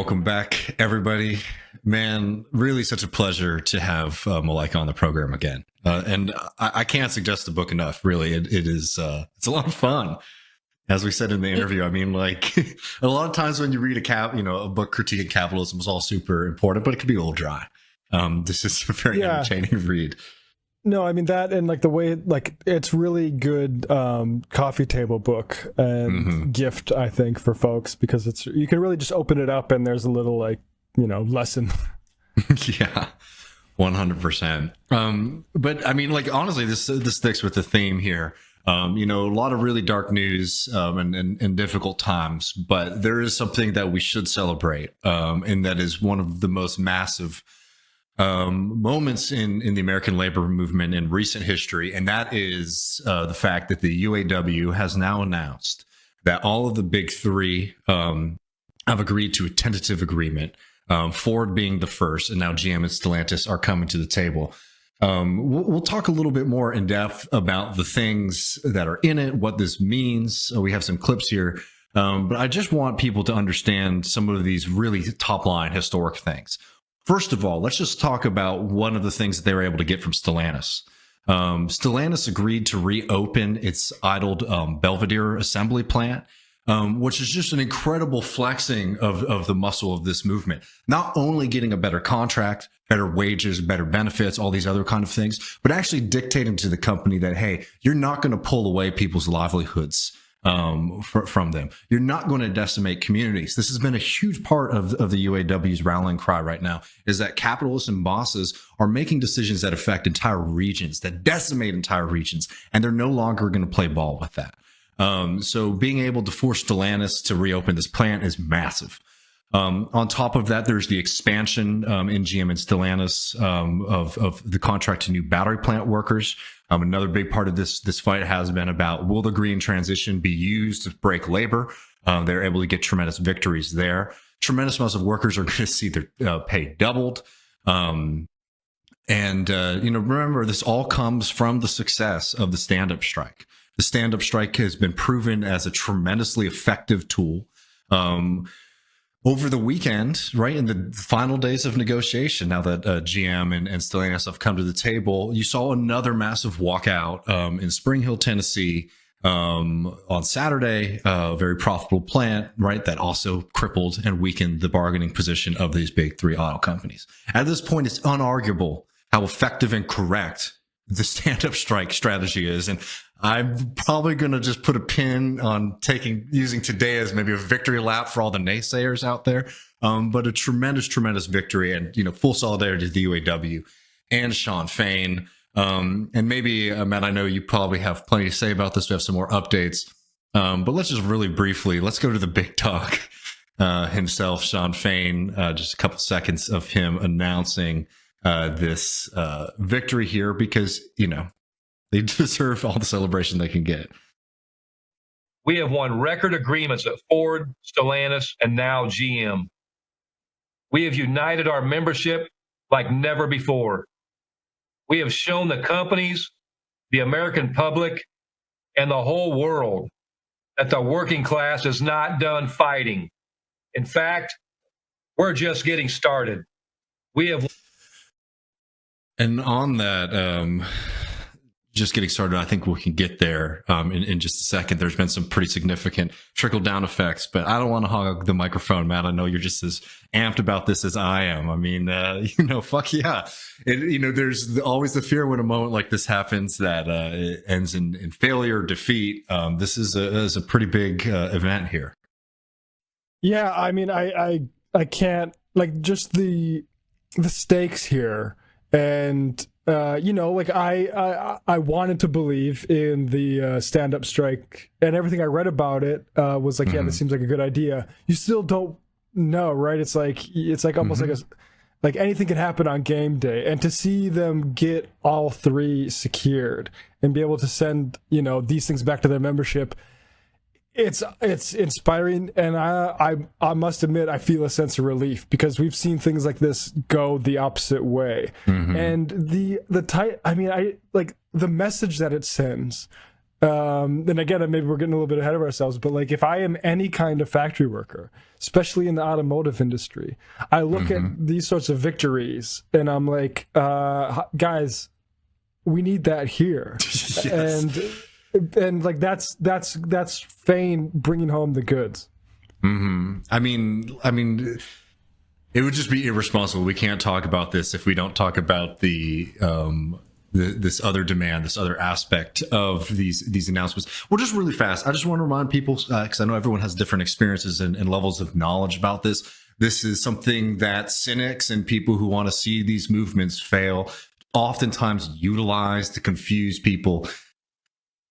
welcome back, everybody. Man, really such a pleasure to have Malika on the program again. And I can't suggest the book enough. Really, it is it's a lot of fun. As we said in the interview, I mean, like a lot of times when you read a book critiquing capitalism is all super important, but it can be a little dry. This is a very entertaining read. No, I mean that, and like the way, like it's really good coffee table book and gift, I think, for folks, because it's, you can really just open it up and there's a little lesson. Yeah, 100%. But I mean, like honestly, this sticks with the theme here. A lot of really dark news and difficult times, but there is something that we should celebrate, and that is one of the most massive moments in the American labor movement in recent history, and that is the fact that the UAW has now announced that all of the big three have agreed to a tentative agreement, Ford being the first, and now GM and Stellantis are coming to the table. We'll talk a little bit more in depth about the things that are in it, what this means. We have some clips here, but I just want people to understand some of these really top line historic things. First of all, let's just talk about one of the things that they were able to get from Stellantis. Stellantis agreed to reopen its idled Belvedere assembly plant, which is just an incredible flexing of the muscle of this movement. Not only getting a better contract, better wages, better benefits, all these other kind of things, but actually dictating to the company that, hey, you're not going to pull away people's livelihoods from them. You're not going to decimate communities. This has been a huge part of the UAW's rallying cry right now, is that capitalists and bosses are making decisions that affect entire regions, that decimate entire regions, and they're no longer going to play ball with that. So being able to force Stellantis to reopen this plant is massive. On top of that, there's the expansion in GM and Stellantis of the contract to new battery plant workers. Another big part of this fight has been about, will the green transition be used to break labor? They're able to get tremendous victories there. Tremendous amounts of workers are going to see their pay doubled. Remember, this all comes from the success of the stand-up strike. The stand-up strike has been proven as a tremendously effective tool. Over the weekend, right, in the final days of negotiation, now that GM and Stellantis have come to the table, you saw another massive walkout in Spring Hill, Tennessee, on Saturday. A very profitable plant, right, that also crippled and weakened the bargaining position of these big three auto companies. At this point, it's unarguable how effective and correct the stand-up strike strategy is, and I'm probably going to just put a pin on using today as maybe a victory lap for all the naysayers out there. But a tremendous victory, and, full solidarity to the UAW and Shawn Fain. And maybe, Matt, I know you probably have plenty to say about this. We have some more updates. But let's just really briefly, let's go to the big dog himself, Shawn Fain. Just a couple seconds of him announcing this victory here, because, they deserve all the celebration they can get. We have won record agreements at Ford, Stellantis, and now GM. We have united our membership like never before. We have shown the companies, the American public, and the whole world that the working class is not done fighting. In fact, we're just getting started. And on that, just getting started, I think we can get there in just a second. There's been some pretty significant trickle-down effects, but I don't want to hog the microphone, Matt. I know you're just as amped about this as I am. I mean, fuck yeah. There's always the fear when a moment like this happens that it ends in failure, defeat. This is a pretty big event here. Yeah, I mean, I can't, like, just the stakes here, and I wanted to believe in the stand-up strike, and everything I read about it was like, yeah, this seems like a good idea. You still don't know, right? It's like almost like anything can happen on game day, and to see them get all three secured and be able to send these things back to their membership, it's inspiring, and I must admit I feel a sense of relief, because we've seen things like this go the opposite way, and the message that it sends And again, maybe we're getting a little bit ahead of ourselves, but like if I am any kind of factory worker, especially in the automotive industry, I look at these sorts of victories and I'm like, guys, we need that here. Yes. And like that's Fane bringing home the goods. I mean, it would just be irresponsible. We can't talk about this if we don't talk about this other demand, this other aspect of these announcements. Well, just really fast, I just want to remind people, because I know everyone has different experiences and levels of knowledge about this. This is something that cynics and people who want to see these movements fail oftentimes utilize to confuse people.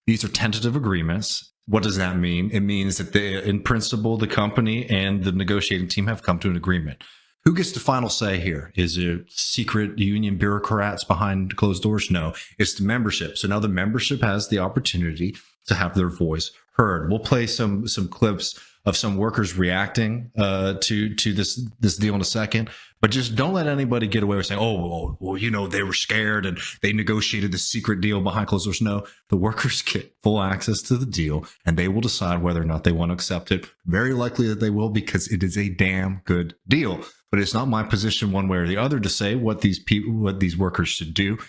These are tentative agreements. What does that mean? It means that in principle, the company and the negotiating team have come to an agreement. Who gets the final say here? Is it secret union bureaucrats behind closed doors? No, it's the membership. So now the membership has the opportunity to have their voice heard. We'll play some clips of some workers reacting to this deal in a second, but just don't let anybody get away with saying, "Oh, well, you know, they were scared and they negotiated this secret deal behind closed doors." No, the workers get full access to the deal, and they will decide whether or not they want to accept it. Very likely that they will, because it is a damn good deal. But it's not my position one way or the other to say what these workers should do.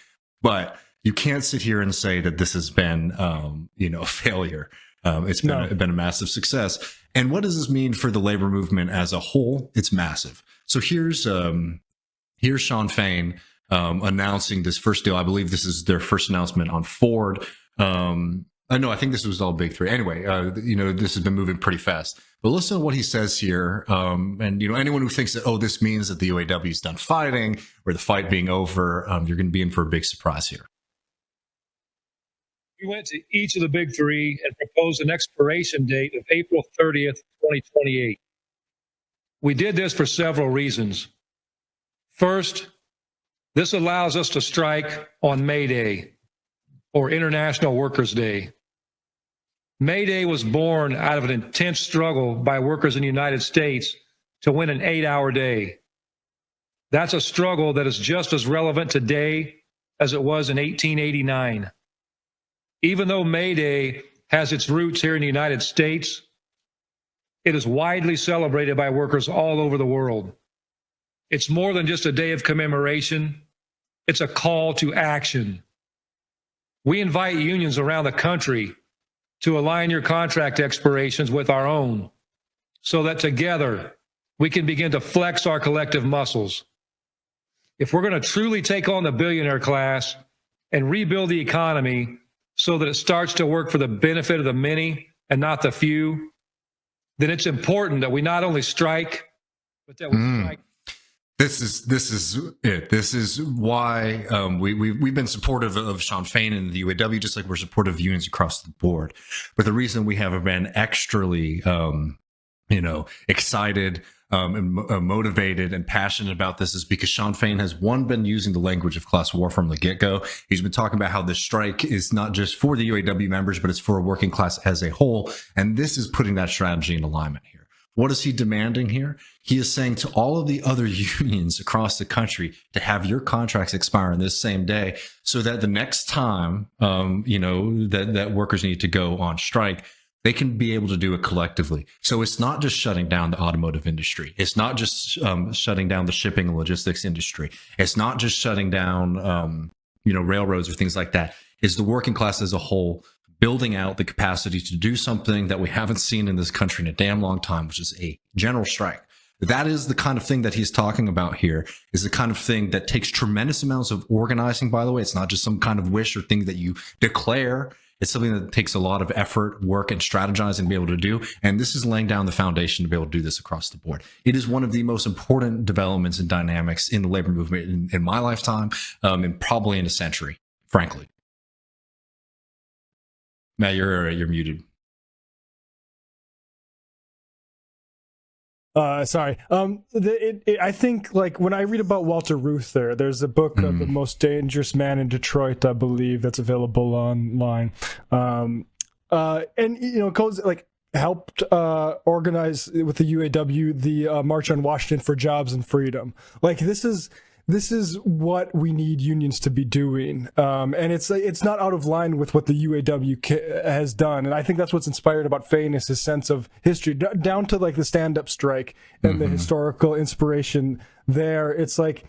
But you can't sit here and say that this has been, a failure. It's been a massive success. And what does this mean for the labor movement as a whole? It's massive. So here's Shawn Fain announcing this first deal. I believe this is their first announcement on Ford. I think this was all big three. Anyway, this has been moving pretty fast. But listen to what he says here. And anyone who thinks that, this means that the UAW is done fighting or the fight being over, you're going to be in for a big surprise here. We went to each of the big three and proposed an expiration date of April 30th, 2028. We did this for several reasons. First, this allows us to strike on May Day, or International Workers' Day. May Day was born out of an intense struggle by workers in the United States to win an 8-hour day. That's a struggle that is just as relevant today as it was in 1889. Even though May Day has its roots here in the United States, it is widely celebrated by workers all over the world. It's more than just a day of commemoration. It's a call to action. We invite unions around the country to align your contract expirations with our own, so that together we can begin to flex our collective muscles. If we're going to truly take on the billionaire class and rebuild the economy so that it starts to work for the benefit of the many and not the few, then it's important that we not only strike, but that we strike. This is it. This is why we've been supportive of Shawn Fain and the UAW, just like we're supportive of unions across the board. But the reason we have been extrally, excited and motivated and passionate about this is because Shawn Fain has been using the language of class war from the get-go. He's been talking about how the strike is not just for the UAW members, but it's for a working class as a whole. And this is putting that strategy in alignment here. What is he demanding here? He is saying to all of the other unions across the country to have your contracts expire on this same day, so that the next time, that workers need to go on strike, they can be able to do it collectively. So it's not just shutting down the automotive industry. It's not just shutting down the shipping and logistics industry. It's not just shutting down, railroads or things like that. It's the working class as a whole, building out the capacity to do something that we haven't seen in this country in a damn long time, which is a general strike. That is the kind of thing that he's talking about here, is the kind of thing that takes tremendous amounts of organizing, by the way. It's not just some kind of wish or thing that you declare. It's something that takes a lot of effort, work, and strategizing to be able to do. And this is laying down the foundation to be able to do this across the board. It is one of the most important developments and dynamics in the labor movement in my lifetime, and probably in a century, frankly. Matt, you're muted. Sorry. I think, like, when I read about Walter Reuther, there's a book, The Most Dangerous Man in Detroit, I believe, that's available online. And it goes like helped organize with the UAW the March on Washington for Jobs and Freedom. Like, this is this is what we need unions to be doing, and it's not out of line with what the UAW has done. And I think that's what's inspired about Fain is his sense of history, down to like the stand-up strike and the historical inspiration there. It's like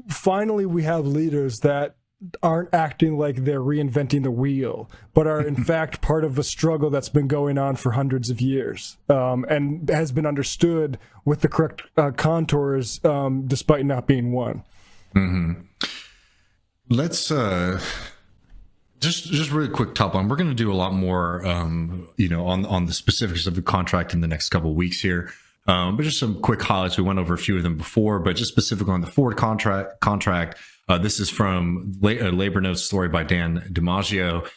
finally we have leaders that aren't acting like they're reinventing the wheel, but are in fact part of a struggle that's been going on for hundreds of years, and has been understood with the correct contours, despite not being one. Let's just really quick top on. We're going to do a lot more, on the specifics of the contract in the next couple of weeks here. But just some quick highlights. We went over a few of them before, but just specifically on the Ford contract. This is from a labor notes story by Dan DiMaggio,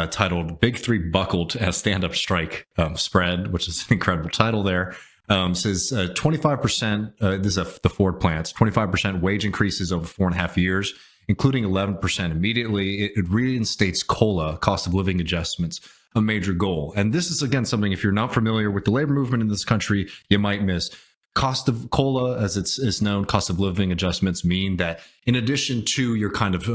titled "Big Three Buckled as Stand-Up Strike Spread," which is an incredible title there. Says 25%, this is the Ford plants, 25% wage increases over 4.5 years, including 11% immediately. It reinstates COLA, cost of living adjustments, a major goal. And this is, again, something, if you're not familiar with the labor movement in this country, you might miss. Cost of COLA, as it's known, cost of living adjustments mean that in addition to your kind of,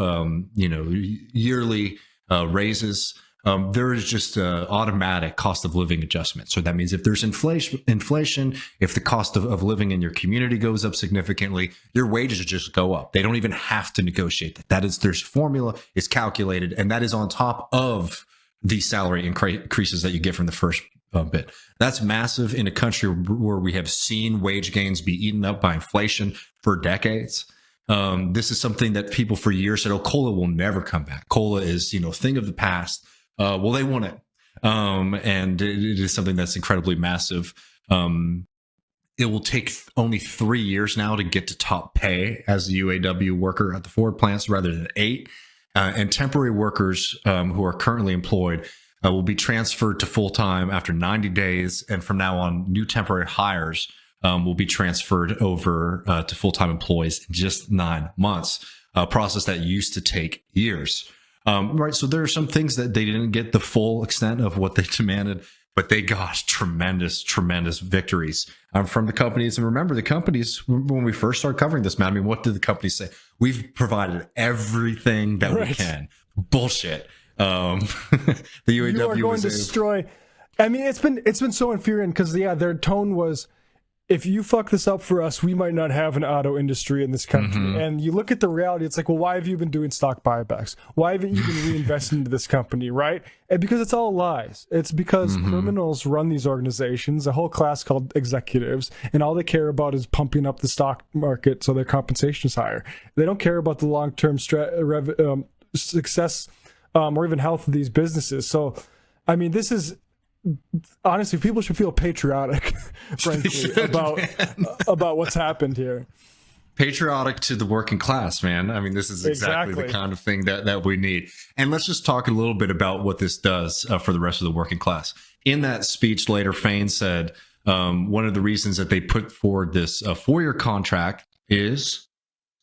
yearly raises, there is just automatic cost of living adjustment. So that means if there's inflation, if the cost of living in your community goes up significantly, your wages just go up. They don't even have to negotiate that. That is, there's formula, it's calculated, and that is on top of the salary increases that you get from the first bit. That's massive in a country where we have seen wage gains be eaten up by inflation for decades. This is something that people for years said, "Oh, COLA will never come back. COLA is, a thing of the past." Well, they want it, and it is something that's incredibly massive. It will take only 3 years now to get to top pay as a UAW worker at the Ford plants, rather than 8. And temporary workers who are currently employed will be transferred to full-time after 90 days. And from now on, new temporary hires will be transferred over to full-time employees in just 9 months, a process that used to take years. Right. So there are some things that they didn't get the full extent of what they demanded, but they got tremendous, tremendous victories from the companies. And remember, the companies, when we first started covering this, man, I mean, what did the companies say? We've provided everything that we can. Bullshit. The UAW you are going to destroy. I mean, it's been so infuriating because their tone was, if you fuck this up for us, we might not have an auto industry in this country. And you look at the reality, it's like, well, why have you been doing stock buybacks? Why haven't you been reinvesting into this company, right? And because it's all lies. It's because criminals run these organizations, a whole class called executives, and all they care about is pumping up the stock market so their compensation is higher. They don't care about the long-term success or even health of these businesses. So, I mean, this is... honestly, people should feel patriotic, frankly, about what's happened here. Patriotic to the working class, man. I mean, this is exactly the kind of thing that we need. And let's just talk a little bit about what this does for the rest of the working class. In that speech later, Fain said one of the reasons that they put forward this 4-year contract is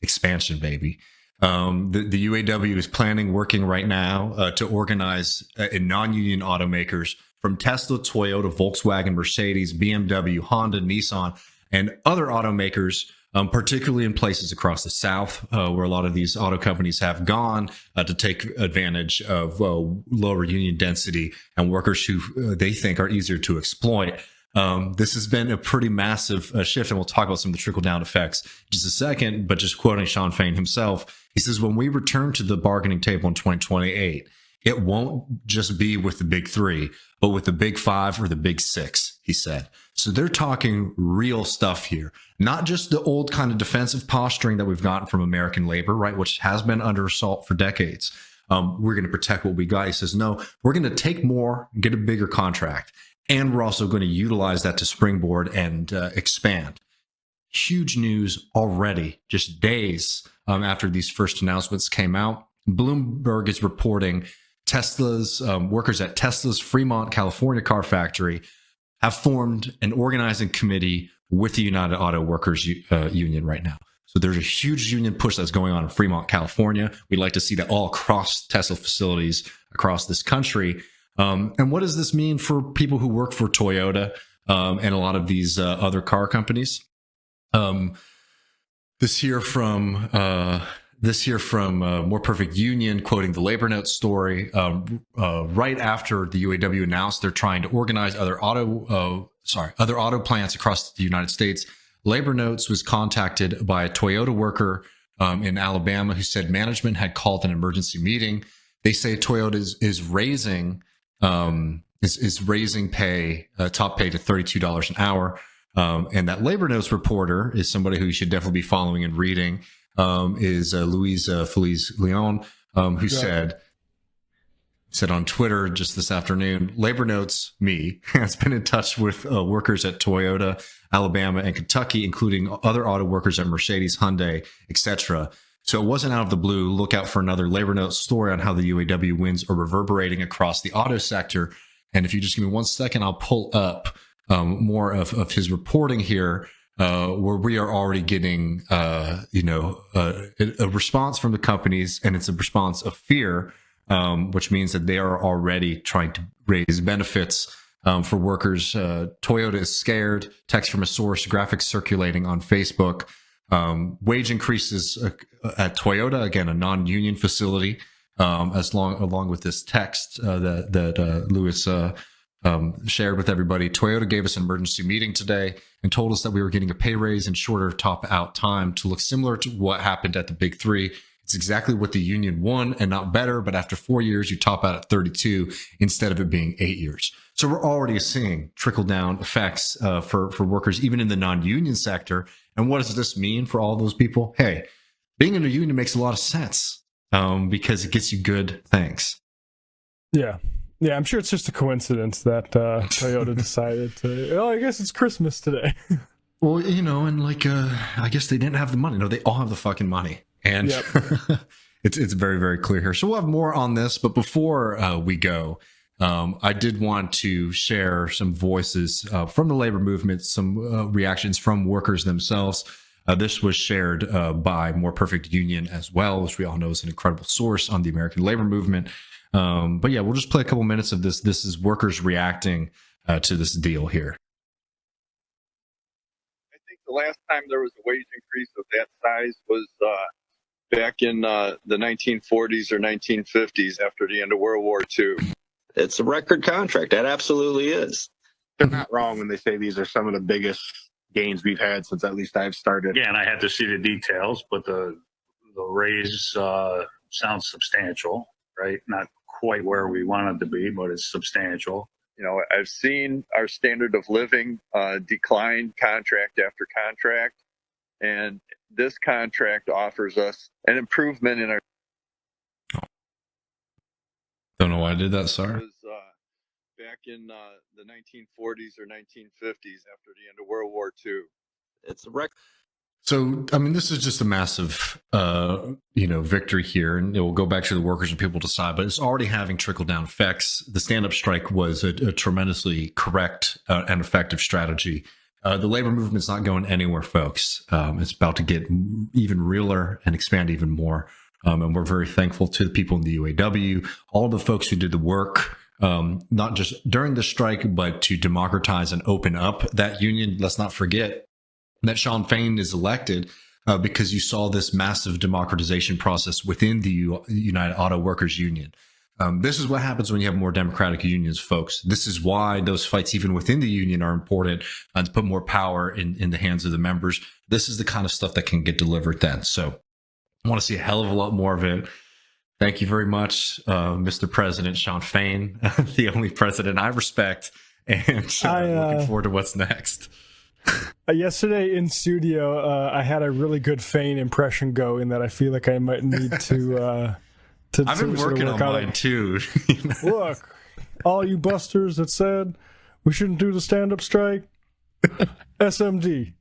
expansion, baby. The UAW is working right now to organize in non-union automakers from Tesla, Toyota, Volkswagen, Mercedes, BMW, Honda, Nissan, and other automakers, particularly in places across the South, where a lot of these auto companies have gone to take advantage of lower union density and workers who they think are easier to exploit. This has been a pretty massive shift, and we'll talk about some of the trickle-down effects in just a second, but just quoting Shawn Fain himself, he says, when we return to the bargaining table in 2028, it won't just be with the big 3, but with the big 5 or the big 6, he said. So they're talking real stuff here, not just the old kind of defensive posturing that we've gotten from American labor, right, which has been under assault for decades. We're going to protect what we got. He says, no, we're going to take more, get a bigger contract, and we're also going to utilize that to springboard and expand. Huge news already, just days after these first announcements came out. Bloomberg is reporting Tesla's workers at Tesla's Fremont, California car factory have formed an organizing committee with the United Auto Workers Union right now. So there's a huge union push that's going on in Fremont, California. We'd like to see that all across Tesla facilities across this country. And what does this mean for people who work for Toyota and a lot of these other car companies? This here from More Perfect Union, quoting the Labor Notes story. Right after the UAW announced they're trying to organize other auto plants across the United States, Labor Notes was contacted by a Toyota worker in Alabama who said management had called an emergency meeting. They say Toyota is raising pay, top pay to $32 an hour. And that Labor Notes reporter is somebody who you should definitely be following and reading, is Louise Feliz Leon, who said on Twitter just this afternoon, Labor Notes, me, has been in touch with workers at Toyota, Alabama, and Kentucky, including other auto workers at Mercedes, Hyundai, etc. So it wasn't out of the blue. Look out for another Labor Notes story on how the UAW wins are reverberating across the auto sector. And if you just give me 1 second, I'll pull up more of his reporting here, where we are already getting, a response from the companies, and it's a response of fear, which means that they are already trying to raise benefits for workers. Toyota is scared. Text from a source, graphics circulating on Facebook. Wage increases at Toyota, again, a non-union facility, along with this text that Lewis shared with everybody. Toyota gave us an emergency meeting today and told us that we were getting a pay raise and shorter top out time to look similar to what happened at the Big Three. It's exactly what the union won and not better, but after 4 years, you top out at 32 instead of it being 8 years. So we're already seeing trickle down effects for workers, even in the non-union sector. And what does this mean for all those people? Hey, being in a union makes a lot of sense because it gets you good things. Yeah. Yeah, I'm sure it's just a coincidence that Toyota decided to, I guess it's Christmas today. Well, and I guess they didn't have the money. No, they all have the fucking money. And yep. It's very, very clear here. So we'll have more on this. But before we go, I did want to share some voices from the labor movement, some reactions from workers themselves. This was shared by More Perfect Union as well, which we all know is an incredible source on the American labor movement. But yeah, we'll just play a couple minutes of this. This is workers reacting to this deal here. I think the last time there was a wage increase of that size was back in the 1940s or 1950s after the end of World War II. It's a record contract. That absolutely is. They're not wrong when they say these are some of the biggest gains we've had since at least I've started. Yeah, and I have to see the details, but the raise sounds substantial, right? Not quite where we wanted to be, but it's substantial. I've seen our standard of living decline contract after contract, and this contract offers us an improvement in our. Don't know why I did that. Sorry. It was back in the 1940s or 1950s after the end of World War II. It's a record. So, I mean, this is just a massive, victory here, and it will go back to the workers and people decide, but it's already having trickle-down effects. The stand-up strike was a tremendously correct and effective strategy. The labor movement's not going anywhere, folks. It's about to get even realer and expand even more. And we're very thankful to the people in the UAW, all the folks who did the work, not just during the strike, but to democratize and open up that union. Let's not forget that Shawn Fain is elected because you saw this massive democratization process within the United Auto Workers Union. This is what happens when you have more democratic unions, folks. This is why those fights, even within the union, are important to put more power in the hands of the members. This is the kind of stuff that can get delivered then. So I want to see a hell of a lot more of it. Thank you very much, Mr. President Shawn Fain, the only president I respect, and looking forward to what's next. Yesterday in studio, I had a really good Fain impression going that I feel like I might need to I've been working on mine too. Look, all you busters that said we shouldn't do the stand-up strike, SMD.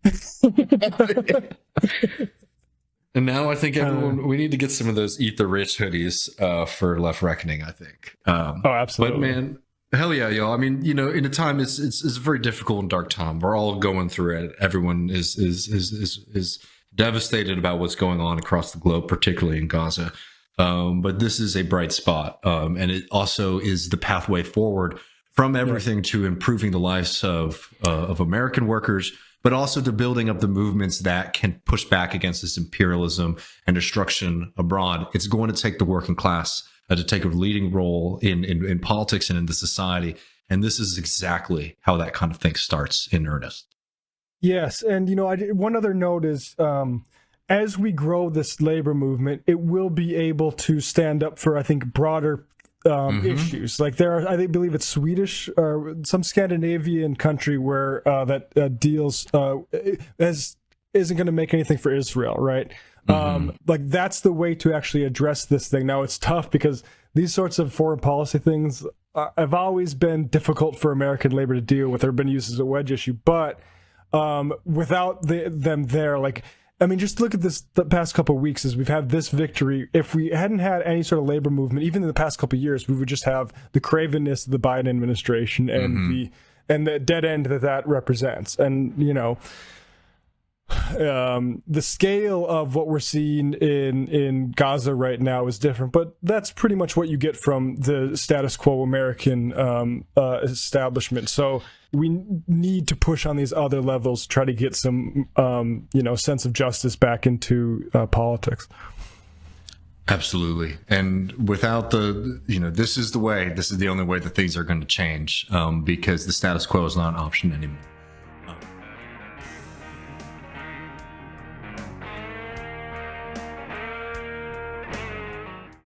And now I think everyone, we need to get some of those Eat the Rich hoodies for Left Reckoning, I think. Absolutely. But man, hell yeah, y'all. I mean, in a time, it's a very difficult and dark time. We're all going through it. Everyone is devastated about what's going on across the globe, particularly in Gaza. But this is a bright spot. And it also is the pathway forward from everything to improving the lives of American workers, but also to building up the movements that can push back against this imperialism and destruction abroad. It's going to take the working class to take a leading role in politics and in the society. And this is exactly how that kind of thing starts in earnest. Yes, and one other note is, as we grow this labor movement, it will be able to stand up for, I think, broader issues. Like I believe it's Swedish or some Scandinavian country where that deals isn't going to make anything for Israel, right? Like that's the way to actually address this thing. Now it's tough because these sorts of foreign policy things have always been difficult for American labor to deal with. They've been used as a wedge issue, but without them there, like, I mean, just look at the past couple of weeks as we've had this victory. If we hadn't had any sort of labor movement, even in the past couple of years, we would just have the cravenness of the Biden administration and the dead end that represents. And, the scale of what we're seeing in Gaza right now is different, but that's pretty much what you get from the status quo American establishment. So we need to push on these other levels to try to get some sense of justice back into politics. Absolutely. And without this is the only way that things are going to change, because the status quo is not an option anymore.